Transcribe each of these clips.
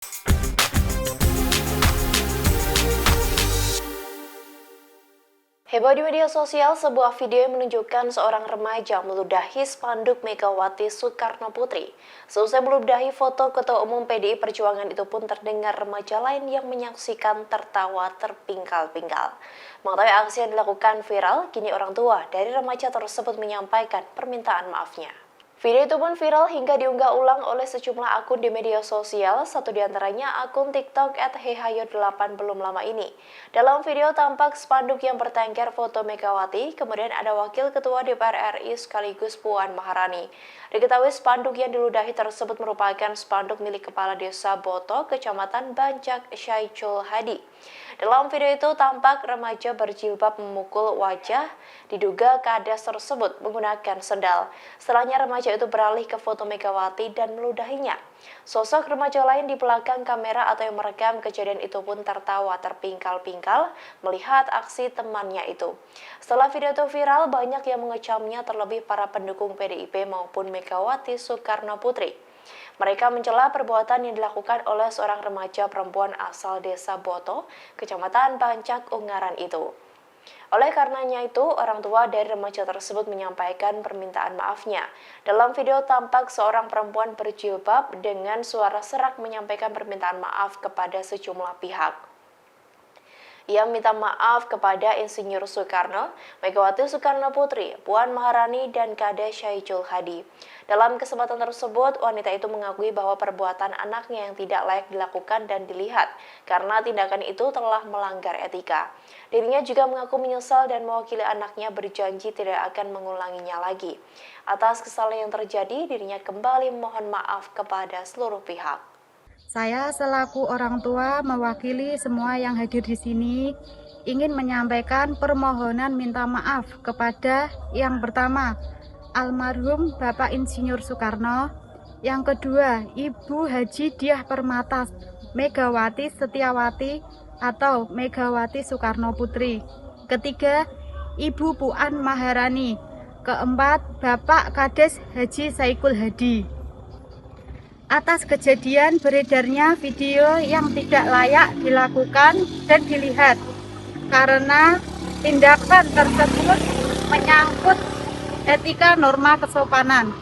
Heboh di media sosial, sebuah video yang menunjukkan seorang remaja meludahi spanduk Megawati Soekarno Putri. Seusai meludahi foto Ketua Umum PDI Perjuangan itu pun terdengar remaja lain yang menyaksikan tertawa terpingkal-pingkal. Mengetahui aksi yang dilakukan viral, kini orang tua dari remaja tersebut menyampaikan permintaan maafnya. Video itu pun viral hingga diunggah ulang oleh sejumlah akun di media sosial, satu diantaranya akun TikTok @hehayo8 belum lama ini. Dalam video tampak spanduk yang bertengger foto Megawati, kemudian ada Wakil Ketua DPR RI sekaligus Puan Maharani. Diketahui spanduk yang diludahi tersebut merupakan spanduk milik Kepala Desa Boto, Kecamatan Bancak, Syaicul Hadi. Dalam video itu tampak remaja berjilbab memukul wajah, diduga kades tersebut menggunakan sendal. Setelahnya remaja itu beralih ke foto Megawati dan meludahinya. Sosok remaja lain di belakang kamera atau yang merekam kejadian itu pun tertawa terpingkal-pingkal melihat aksi temannya itu. Setelah video itu viral, banyak yang mengecamnya, terlebih para pendukung PDIP maupun Megawati Soekarno Putri. Mereka mencela perbuatan yang dilakukan oleh seorang remaja perempuan asal desa Boto, Kecamatan Bancak, Ungaran itu. Oleh karenanya itu, orang tua dari remaja tersebut menyampaikan permintaan maafnya. Dalam video tampak seorang perempuan berjilbab dengan suara serak menyampaikan permintaan maaf kepada sejumlah pihak. Ia minta maaf kepada Insinyur Soekarno, Megawati Soekarno Putri, Puan Maharani, dan Kades Syaicul Hadi. Dalam kesempatan tersebut, wanita itu mengakui bahwa perbuatan anaknya yang tidak layak dilakukan dan dilihat, karena tindakan itu telah melanggar etika. Dirinya juga mengaku menyesal dan mewakili anaknya berjanji tidak akan mengulanginya lagi. Atas kesalahan yang terjadi, dirinya kembali mohon maaf kepada seluruh pihak. Saya selaku orang tua mewakili semua yang hadir di sini ingin menyampaikan permohonan minta maaf kepada yang pertama almarhum Bapak Insinyur Soekarno, yang kedua Ibu Haji Diah Permata Megawati Setiawati atau Megawati Soekarno Putri, ketiga Ibu Puan Maharani, keempat Bapak Kades Haji Syaicul Hadi. Atas kejadian beredarnya video yang tidak layak dilakukan dan dilihat, karena tindakan tersebut menyangkut etika norma kesopanan.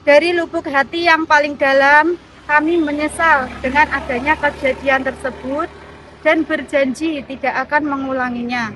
Dari lubuk hati yang paling dalam, kami menyesal dengan adanya kejadian tersebut dan berjanji tidak akan mengulanginya.